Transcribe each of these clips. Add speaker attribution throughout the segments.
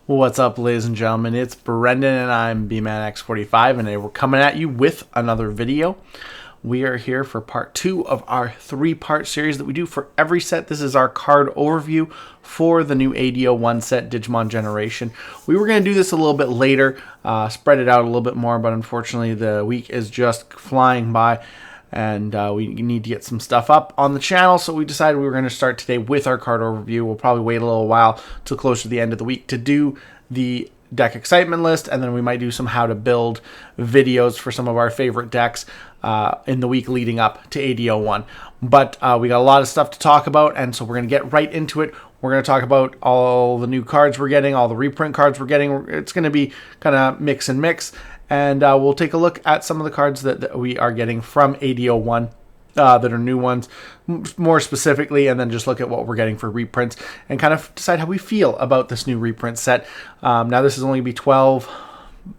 Speaker 1: What's up, ladies and gentlemen? It's Brendan and I'm BManX45, and today we're coming at you with another video. We are here for part 2 of our 3-part series that we do for every set. This is our card overview for the new AD01 set, Digimon Generation. We were going to do this a little bit later, spread it out a little bit more, but unfortunately the week is just flying by. And we need to get some stuff up on the channel, so we decided we were going to start today with our card overview. We'll probably wait a little while till close to the end of the week to do the deck excitement list, and then we might do some how to build videos for some of our favorite decks in the week leading up to AD01. But we got a lot of stuff to talk about, and so we're going to get right into it. We're going to talk about all the new cards we're getting, all the reprint cards we're getting. It's going to be kind of mix and mix. And we'll take a look at some of the cards that we are getting from AD01 that are new ones, more specifically, and then just look at what we're getting for reprints and kind of decide how we feel about this new reprint set. Now, this is only going to be 12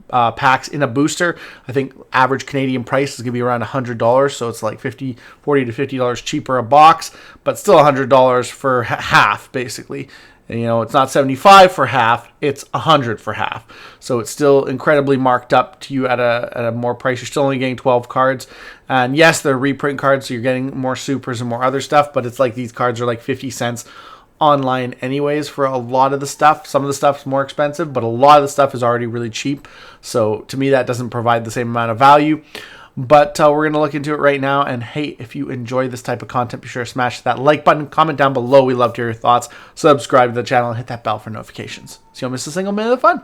Speaker 1: packs in a booster. I think average Canadian price is going to be around $100, so it's like $40 to $50 cheaper a box, but still $100 for half, basically. And, you know, it's not 75 for half, it's 100 for half. So it's still incredibly marked up to you at a more price. You're still only getting 12 cards. And yes, they're reprint cards, so you're getting more supers and more other stuff, but it's like these cards are like 50 cents online anyways for a lot of the stuff. Some of the stuff's more expensive, but a lot of the stuff is already really cheap. So to me, that doesn't provide the same amount of value. But we're going to look into it right now. And hey, if you enjoy this type of content, be sure to smash that like button, comment down below. We love to hear your thoughts. Subscribe to the channel and hit that bell for notifications so you don't miss a single minute of the fun.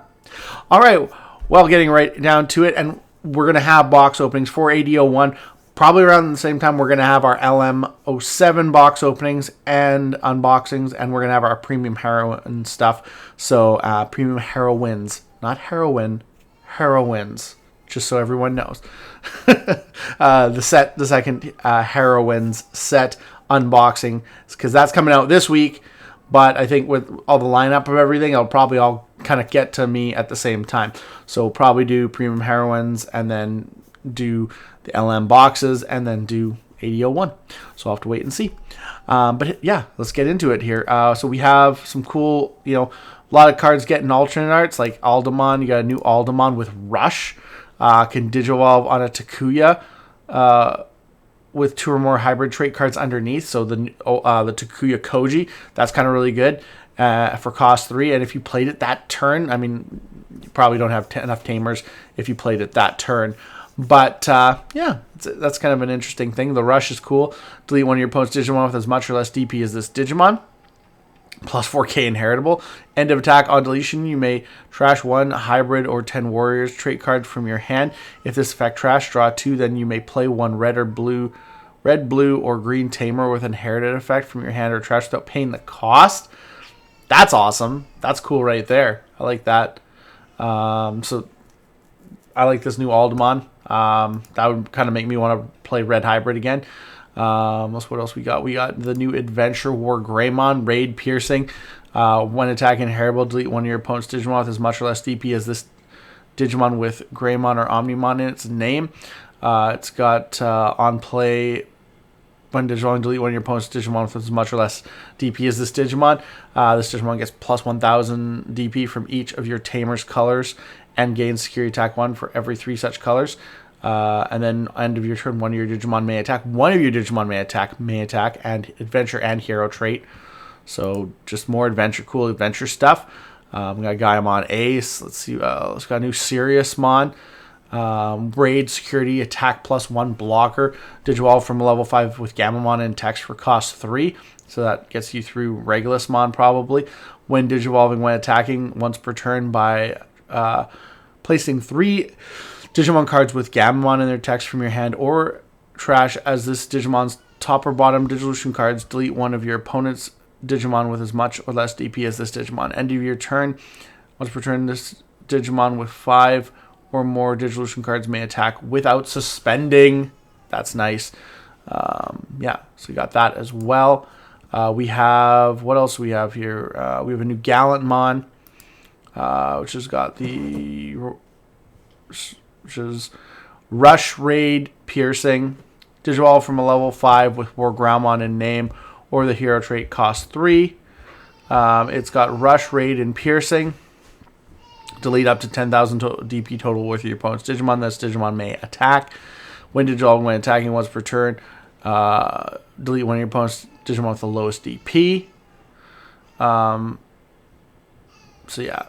Speaker 1: All right, well, getting right down to it. And we're going to have box openings for AD01. Probably around the same time, we're going to have our LM07 box openings and unboxings. And we're going to have our premium heroine stuff. So premium heroines, not heroin, heroines. Just so everyone knows. the second Heroines set unboxing, because that's coming out this week, but I think with all the lineup of everything, it'll probably all kind of get to me at the same time. So we'll probably do Premium Heroines, and then do the LM boxes, and then do AD01. So I'll have to wait and see. But yeah, let's get into it here. So we have some cool, a lot of cards getting alternate arts, like Aldemon. You got a new Aldemon with Rush. Can Digivolve on a Takuya with 2 or more hybrid trait cards underneath. So the Takuya Koji, that's kind of really good for cost 3. And if you played it that turn, I mean, you probably don't have enough tamers if you played it that turn. But yeah, that's kind of an interesting thing. The Rush is cool. Delete one of your opponent's Digimon with as much or less DP as this Digimon. Plus 4K inheritable. End of attack on deletion, you may trash 1 hybrid or 10 warriors trait card from your hand. If this effect trash, draw 2, then you may play 1 red, blue, or green tamer with inherited effect from your hand or trash without paying the cost. That's awesome. That's cool right there. I like that. So I like this new Aldemon. That would kind of make me want to play red hybrid again. What else we got? We got the new Adventure War Greymon, Raid Piercing. When attacking inheritable, delete one of your opponent's Digimon with as much or less DP as this Digimon with Greymon or Omnimon in its name. It's got on play, when Digimon, delete one of your opponent's Digimon with as much or less DP as this Digimon. This Digimon gets plus 1,000 DP from each of your tamer's colors and gains security attack 1 for every 3 such colors. And then end of your turn, one of your Digimon may attack. One of your Digimon may attack, and adventure and hero trait. So just more adventure, cool adventure stuff. We got Gaimon Ace. Let's see. Let's got a new Siriusmon. Raid security attack plus 1 blocker. Digivolve from level 5 with Gamamon and text for cost 3. So that gets you through Regulusmon probably. When Digivolving when attacking once per turn by placing 3 Digimon cards with Gamamon in their text from your hand or trash as this Digimon's top or bottom Digivolution cards. Delete one of your opponent's Digimon with as much or less DP as this Digimon. End of your turn. Once per turn, this Digimon with 5 or more Digivolution cards may attack without suspending. That's nice. Yeah, so we got that as well. We have, what else do we have here? We have a new Gallantmon, which has got the... which is Rush, Raid, Piercing. Digivolve from a level 5 with War Groundmon in name or the hero trait cost 3. It's got Rush, Raid, and Piercing. Delete up to 10,000 DP total with your opponent's Digimon. This Digimon may attack. When Digivolving, when attacking once per turn, delete one of your opponent's Digimon with the lowest DP. So yeah,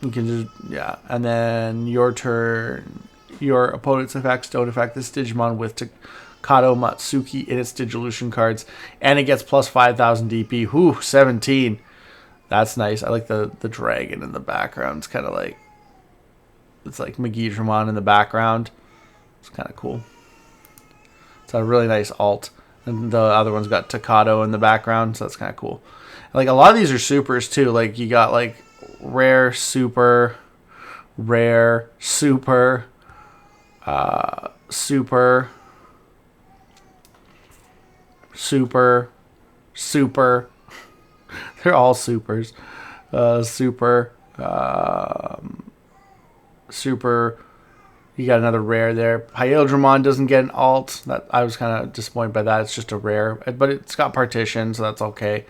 Speaker 1: you can just, yeah, and then your turn, your opponent's effects don't affect this Digimon with Takado Matsuki in its Digivolution cards, and it gets plus 5,000 DP. Whew, 17. That's nice. I like the dragon in the background. It's kind of like, it's like Magidramon in the background. It's kind of cool. It's a really nice alt. And the other one's got Takado in the background, so that's kind of cool. Like, a lot of these are supers too. Like, you got like rare, super, super, super. They're all supers. Super. You got another rare there. Hyildramon doesn't get an alt. That I was kind of disappointed by that. It's just a rare, but it's got partition, so that's okay.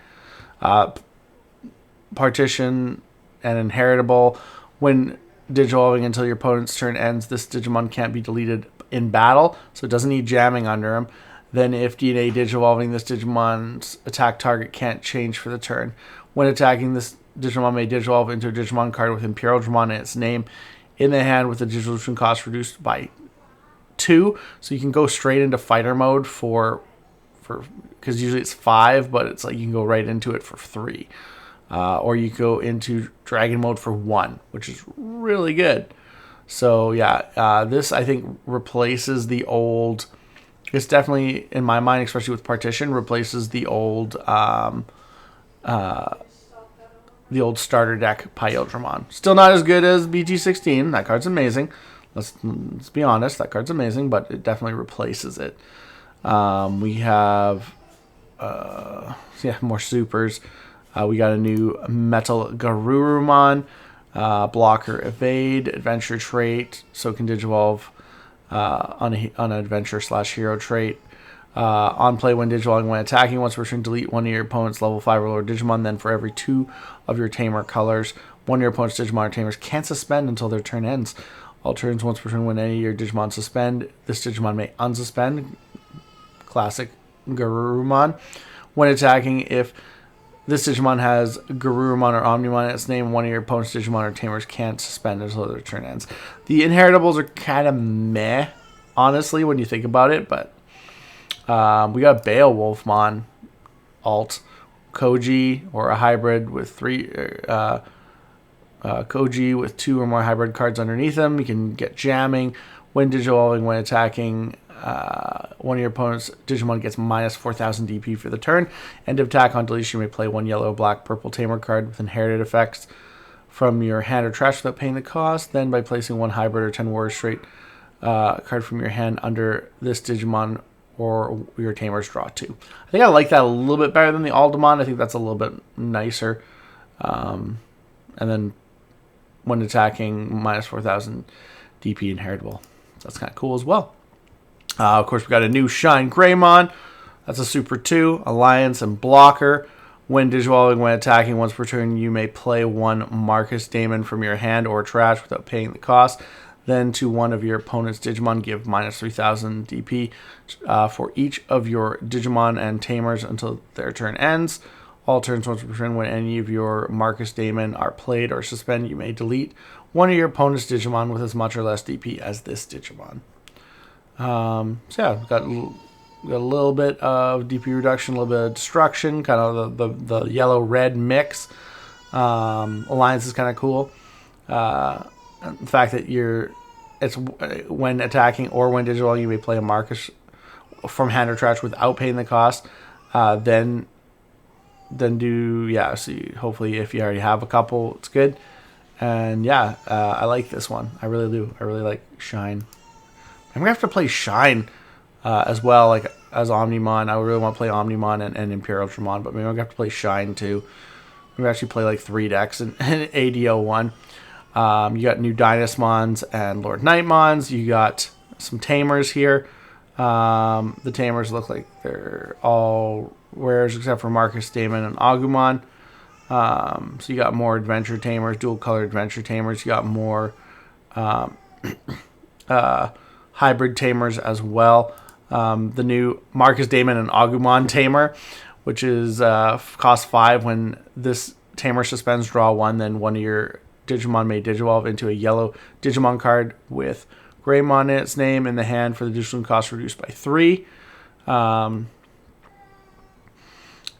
Speaker 1: Partition and inheritable. When Digivolving until your opponent's turn ends, this Digimon can't be deleted in battle, so it doesn't need jamming under him. Then if DNA Digivolving, this Digimon's attack target can't change for the turn. When attacking, this Digimon may Digivolve into a Digimon card with Imperial Dramon in its name in the hand with the Digivolution cost reduced by 2. So you can go straight into fighter mode for because usually it's 5, but it's like you can go right into it for 3. Or you go into dragon mode for 1, which is really good. So yeah, this I think replaces the old. It's definitely, in my mind, especially with partition, replaces the old starter deck Pyodramon. Still not as good as BT16. That card's amazing. Let's be honest, that card's amazing, but it definitely replaces it. We have more supers. We got a new Metal Garurumon, blocker evade, adventure trait, so can Digivolve on an adventure / hero trait. On play, when Digivolving, when attacking, once per turn, delete one of your opponent's level 5 or lower Digimon. Then for every 2 of your tamer colors, one of your opponent's Digimon or tamers can't suspend until their turn ends. All turns once per turn, when any of your Digimon suspend, this Digimon may unsuspend. Classic Garurumon. When attacking, if this Digimon has Garurumon or Omnimon in its name, one of your opponent's Digimon or tamers can't suspend until their turn ends. The inheritables are kind of meh, honestly, when you think about it, but we got Beowulfmon alt, Koji, or a hybrid with 3 Koji with 2 or more hybrid cards underneath them. You can get jamming. When Digivolving, when attacking, one of your opponent's Digimon gets minus 4,000 DP for the turn. End of attack, on deletion, you may play 1 yellow, black, purple tamer card with inherited effects from your hand or trash without paying the cost. Then by placing 1 hybrid or 10 warrior trait card from your hand under this Digimon or your tamers, draw 2. I think I like that a little bit better than the Aldemon. I think that's a little bit nicer. And then when attacking, minus 4,000 DP inheritable. So that's kind of cool as well. Of course, we got a new Shine Greymon. That's a Super 2, Alliance, and Blocker. When Digivolving, when attacking once per turn, you may play 1 Marcus Daemon from your hand or trash without paying the cost. Then to one of your opponent's Digimon, give minus 3,000 DP for each of your Digimon and Tamers until their turn ends. All turns once per turn, when any of your Marcus Daemon are played or suspended, you may delete one of your opponent's Digimon with as much or less DP as this Digimon. So yeah, we've got a little bit of DP reduction, a little bit of destruction, kind of the yellow-red mix. Alliance is kind of cool. The fact that it's when attacking or when digital, you may play a Marcus from hand or trash without paying the cost. Then see, hopefully if you already have a couple, it's good. And yeah, I like this one. I really do. I really like Shine. I'm gonna have to play Shine as well, like as Omnimon. I really want to play Omnimon and Imperial Dramon, but maybe I'm gonna have to play Shine too. Maybe actually play like 3 decks in AD01. You got new Dynasmons and Lord Nightmons. You got some Tamers here. The Tamers look like they're all rares except for Marcus Daemon and Agumon. So you got more adventure tamers, dual color adventure tamers. You got more hybrid tamers as well. The new Marcus Damon and Agumon tamer, which is cost 5. When this tamer suspends, draw 1. Then one of your Digimon may Digivolve into a yellow Digimon card with Greymon in its name in the hand for the Digimon cost reduced by 3. And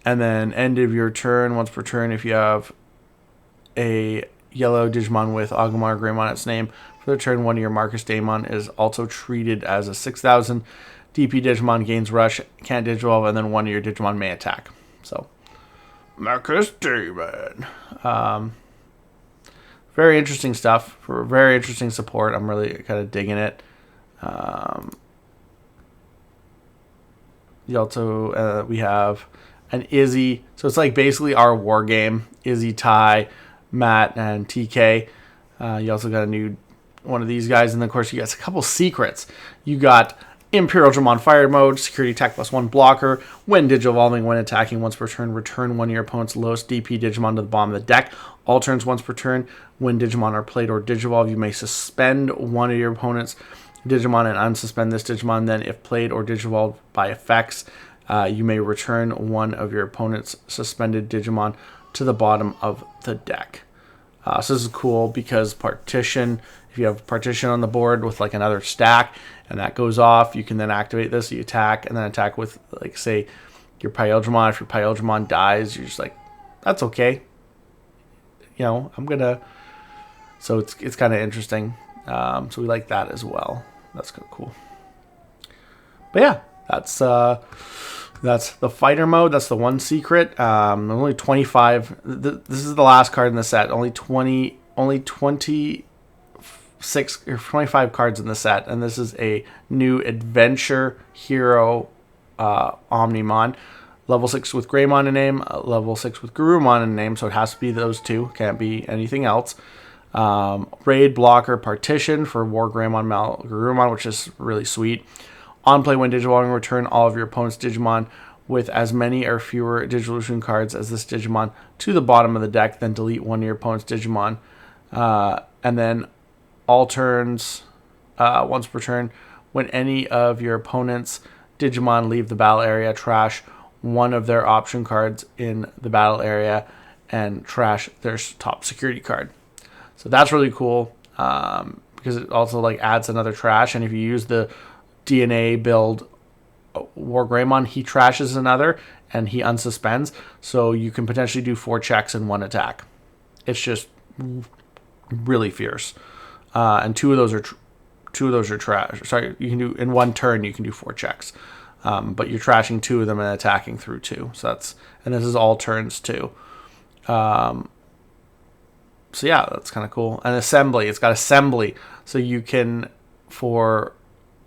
Speaker 1: then end of your turn, once per turn, if you have a yellow Digimon with Agumon or Greymon in its name, for the turn, one of your Marcus Damon is also treated as a 6,000 DP Digimon, gains Rush, can't Digivolve, and then one of your Digimon may attack. So, Marcus Damon. Very interesting stuff. For very interesting support. I'm really kind of digging it. You also, we have an Izzy. So it's like basically our war game. Izzy, Ty, Matt, and TK. You also got a new one of these guys. And then, of course, you got a couple secrets. You got Imperial Dramon Fire Mode, Security Attack +1 blocker. When Digivolving, when attacking once per turn, return one of your opponent's lowest DP Digimon to the bottom of the deck. All turns once per turn. When Digimon are played or Digivolve, you may suspend one of your opponent's Digimon and unsuspend this Digimon. Then, if played or Digivolved by effects, you may return one of your opponent's suspended Digimon to the bottom of the deck. So this is cool because partition, if you have partition on the board with like another stack and that goes off, you can then activate this, you attack, and then attack with, like, say, your Pyeldramon. If your Pyeldramon dies, you're just like, that's okay. You know, I'm going to... So it's kind of interesting. So we like that as well. That's kind of cool. But yeah, that's the fighter mode. That's the one secret. Only 25. This is the last card in the set. Only 26 or 25 cards in the set, and this is a new adventure hero Omnimon. Level 6 with Greymon in name, level 6 with Garurumon in name, so it has to be those two. Can't be anything else. Raid, blocker, partition for War Greymon, Garurumon, which is really sweet. On play, when Digivolving, return all of your opponent's Digimon with as many or fewer Digivolution cards as this Digimon to the bottom of the deck, then delete one of your opponent's Digimon. And then all turns, once per turn, when any of your opponent's Digimon leave the battle area, trash one of their option cards in the battle area and trash their top security card. So that's really cool, because it also like adds another trash, and if you use the DNA build War Greymon, he trashes another and he unsuspends, so you can potentially do 4 checks in 1 attack. It's just really fierce, and two of those are trash. Sorry, you can do in 1 turn. You can do 4 checks, but you're trashing 2 of them and attacking through 2. So and this is all turns too. So yeah, that's kind of cool. And assembly, it's got assembly, so you can, for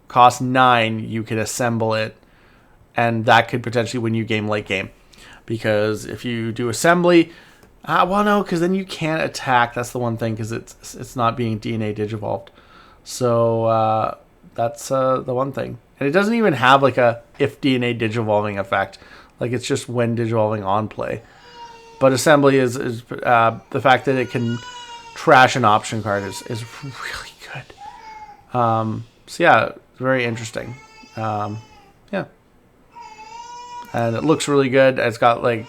Speaker 1: cost 9, you can assemble it, and that could potentially win you game late game, because if you do assembly, well, no, because then you can't attack. That's the one thing, because it's not being DNA digivolved. So that's the one thing, and it doesn't even have like a if DNA digivolving effect. Like, it's just when digivolving on play. But assembly is the fact that it can trash an option card is really good. So yeah, it's very interesting. Yeah, and it looks really good. It's got like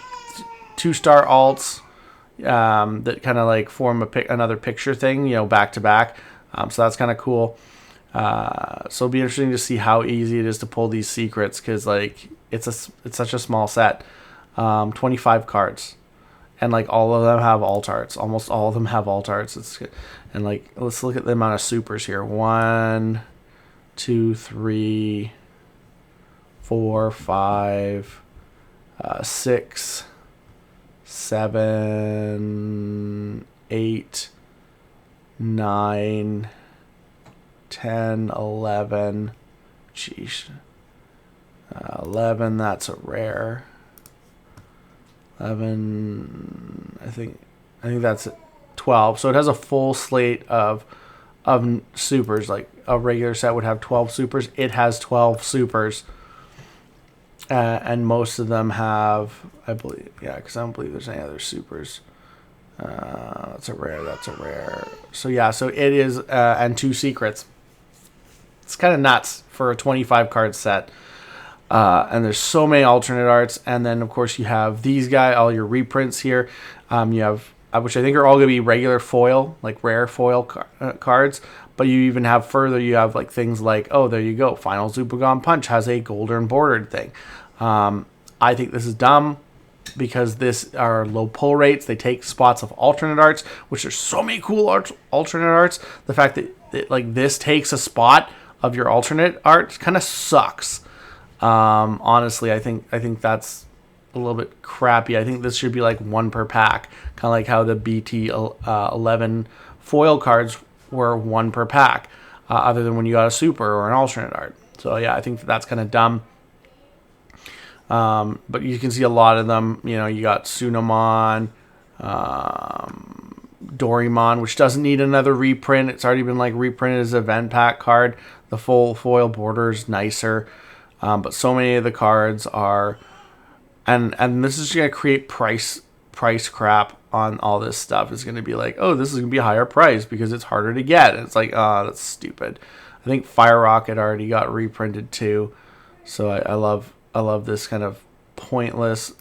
Speaker 1: 2-star alts that kind of like form another picture thing, back to back. So that's kind of cool. So it'll be interesting to see how easy it is to pull these secrets, because like it's such a small set. 25 cards. And like all of them have alt arts. Almost all of them have alt arts. And like, let's look at the amount of supers here. 1, 2, 3, 4, 5, 6, 7, 8, 9, 10, 11. Jeez. 11, that's a rare. 11, I think that's 12. So it has a full slate of supers. Like a regular set would have 12 supers. It has 12 supers. And most of them have, I believe, yeah, because I don't believe there's any other supers. That's a rare. That's a rare. So yeah, so it is, and 2 secrets. It's kind of nuts for a 25 card set. And there's so many alternate arts, and then of course you have these guys, all your reprints here. You have, which I think are all going to be regular foil, like rare foil cards. But you even have further, you have like things like, oh, there you go, Final Zupagon Punch has a golden bordered thing. I think this is dumb because this are low pull rates. They take spots of alternate arts, which there's so many cool alternate arts. The fact that like this takes a spot of your alternate art kind of sucks. Honestly, I think that's a little bit crappy. I think this should be like 1 per pack, kind of like how the BT11 foil cards were 1 per pack, other than when you got a super or an alternate art. So yeah, I think that's kind of dumb. But you can see a lot of them. You know, you got Tsunomon, Dorimon, which doesn't need another reprint. It's already been like reprinted as an event pack card. The full foil border is nicer. But so many of the cards are, and this is going to create price crap on all this stuff. It's going to be like, oh, this is going to be a higher price because it's harder to get. And it's like, oh, that's stupid. I think Fire Rocket already got reprinted too. So I love this kind of pointless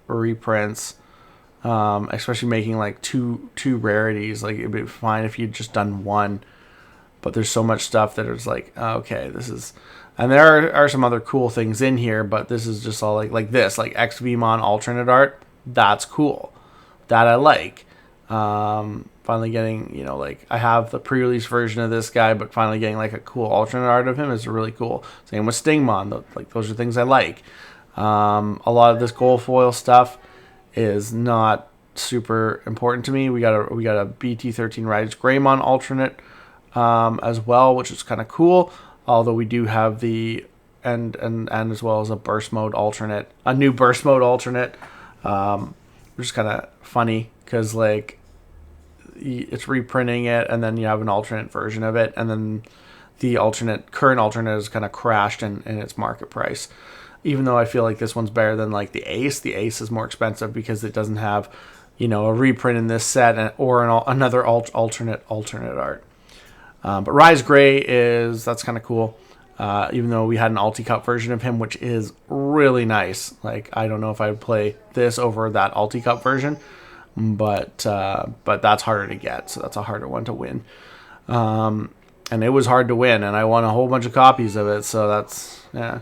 Speaker 1: reprints, especially making like two rarities. Like it'd be fine if you'd just done 1, but there's so much stuff that it's like, okay, this is. And there are some other cool things in here, but this is just all like this, like XVmon alternate art. That's cool. That I like. Finally getting, you know, like I have the pre-release version of this guy, but finally getting like a cool alternate art of him is really cool. Same with Stingmon. Like those are things I like. A lot of this gold foil stuff is not super important to me. We got a BT13 Riders Greymon alternate as well, which is kind of cool. Although we do have the and as well as a burst mode alternate, a new burst mode alternate, which is kind of funny because like it's reprinting it and then you have an alternate version of it, and then the current alternate is kind of crashed in its market price. Even though I feel like this one's better than like the Ace is more expensive because it doesn't have, you know, a reprint in this set or another alternate art. But Rise Gray that's kind of cool. Even though we had an Alti Cup version of him, which is really nice. Like, I don't know if I would play this over that Alti Cup version, but that's harder to get, so that's a harder one to win. And it was hard to win, and I won a whole bunch of copies of it, so that's, yeah.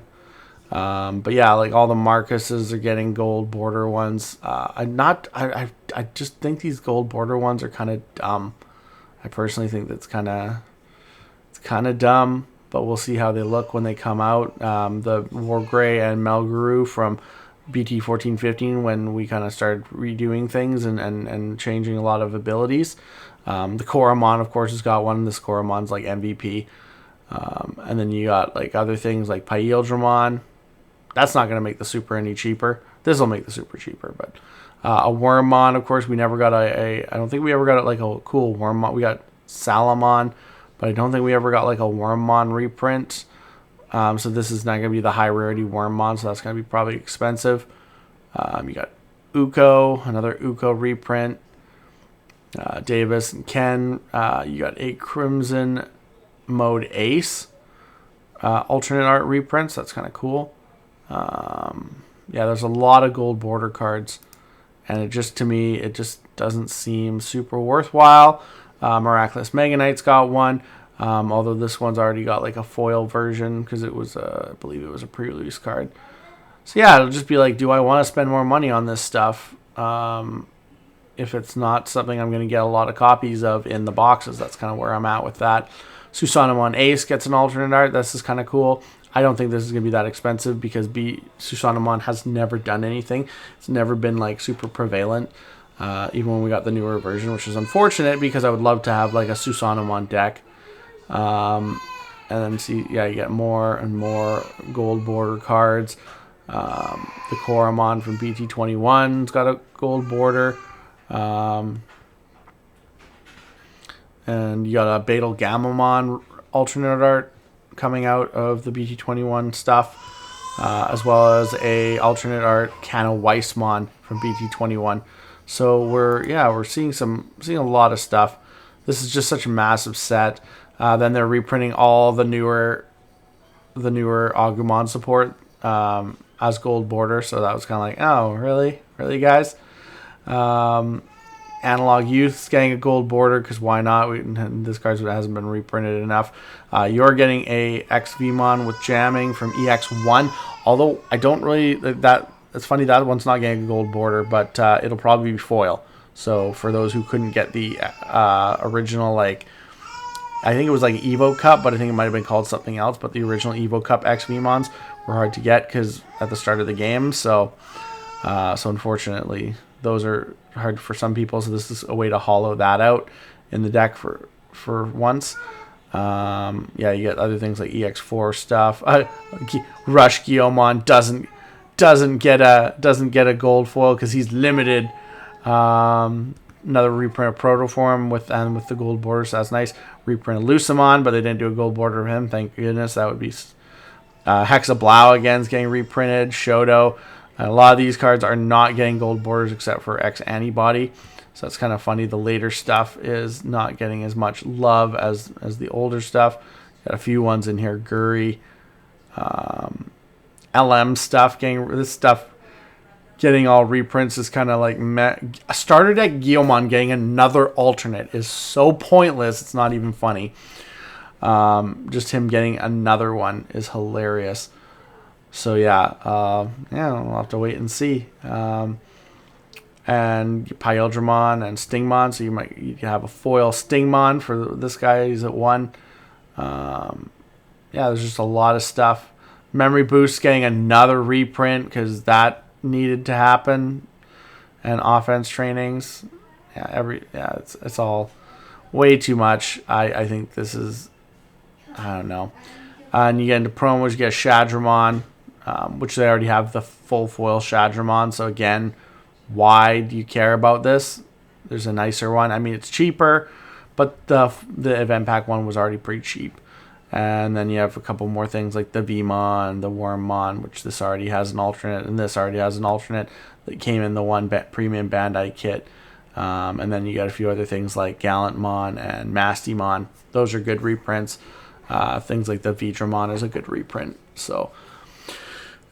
Speaker 1: But yeah, like all the Marcuses are getting gold border ones. I just think these gold border ones are kind of dumb. I personally think that's kind of dumb, but we'll see how they look when they come out. The Wargray and Melguru from BT 1415, when we kind of started redoing things and changing a lot of abilities. The Koromon, of course, has got one. This Koromon's like MVP. And then you got like other things like Paildramon. That's not going to make the super any cheaper. This will make the super cheaper, but a Wormmon, of course, we never got I don't think we ever got like a cool Wormmon. We got Salamon, but I don't think we ever got like a Wormmon reprint. So this is not going to be the high rarity Wormmon, so that's going to be probably expensive. You got Uko, another Uko reprint. Davis and Ken. You got a Crimson Mode Ace alternate art reprints. That's kind of cool. Yeah, there's a lot of gold border cards, and to me, it just doesn't seem super worthwhile. Miraculous Mega Knight's got one, although this one's already got like a foil version because it was, I believe it was a pre-release card. So yeah, it'll just be like, do I want to spend more money on this stuff? If it's not something I'm going to get a lot of copies of in the boxes, that's kind of where I'm at with that. Susanomon Ace gets an alternate art. This is kind of cool. I don't think this is going to be that expensive because Susanomon has never done anything. It's never been like super prevalent, even when we got the newer version, which is unfortunate because I would love to have like a Susanomon deck. And then see, yeah, you get more and more gold border cards. The Koromon from BT21's got a gold border. And you got a Beetle Gamamon alternate art coming out of the BT21 stuff. as well as a alternate art Kana Weissmon from BT21. So we're seeing a lot of stuff. This is just such a massive set. Then they're reprinting all the newer Agumon support as gold border. So that was kind of like, oh, really, guys? Analog Youth's getting a gold border because why not? This card hasn't been reprinted enough. You're getting a XVmon with jamming from EX1. Although I don't really that. It's funny that one's not getting a gold border, but it'll probably be foil. So for those who couldn't get the original, like, I think it was like Evo Cup, but I think it might have been called something else. But the original Evo Cup XVmons were hard to get because at the start of the game. So unfortunately, those are hard for some people. So this is a way to hollow that out in the deck for once. Yeah, you get other things like EX4 stuff. Rush Guillaumon doesn't get a gold foil because he's limited. Another reprint of Protoform with the gold border, so that's nice. Reprint of Lucimon, but they didn't do a gold border of him. Thank goodness. That would be Hexablau again is getting reprinted. Shoto. And a lot of these cards are not getting gold borders except for X Antibody. So that's kind of funny. The later stuff is not getting as much love as the older stuff. Got a few ones in here. Guri. LM stuff. Getting all reprints is kind of like a starter deck. Guillaumon getting another alternate is so pointless. It's not even funny. Just him getting another one is hilarious. So yeah, we'll have to wait and see. And Pyeldramon and Stingmon, so you can have a foil Stingmon for this guy. He's at 1. Yeah, there's just a lot of stuff. Memory Boost getting another reprint because that needed to happen. And offense trainings, it's all way too much. I think this is, I don't know. And you get into promos, you get Shadramon, which they already have the full foil Shadramon. So again, why do you care about this? There's a nicer one. I mean, it's cheaper, but the event pack one was already pretty cheap. And then you have a couple more things like the Vmon, the Wormmon, which this already has an alternate, and this already has an alternate that came in the one premium Bandai kit. And then you got a few other things like Gallantmon and Mastymon. Those are good reprints. Things like the Vidramon is a good reprint. So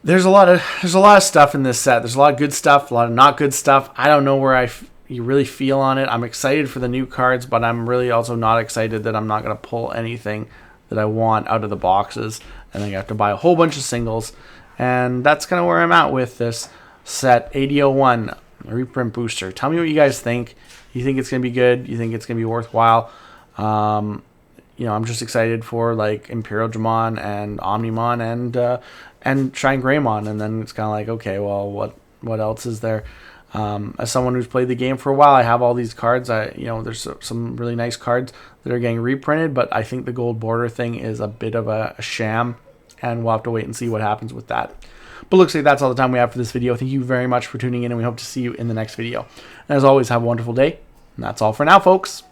Speaker 1: there's a lot of stuff in this set. There's a lot of good stuff, a lot of not good stuff. I don't know where you really feel on it. I'm excited for the new cards, but I'm really also not excited that I'm not going to pull anything that I want out of the boxes, and then you have to buy a whole bunch of singles. And that's kind of where I'm at with this set. AD01 reprint booster. Tell me what you guys think. You think it's going to be good? You think it's going to be worthwhile? I'm just excited for like Imperial Dramon and Omnimon and Shine Greymon, and then it's kind of like, okay, well, what else is there? As someone who's played the game for a while, I have all these cards. There's some really nice cards that are getting reprinted, but I think the gold border thing is a bit of a sham, and we'll have to wait and see what happens with that. But looks like that's all the time we have for this video. Thank you very much for tuning in, and we hope to see you in the next video. And as always, have a wonderful day. And that's all for now, folks.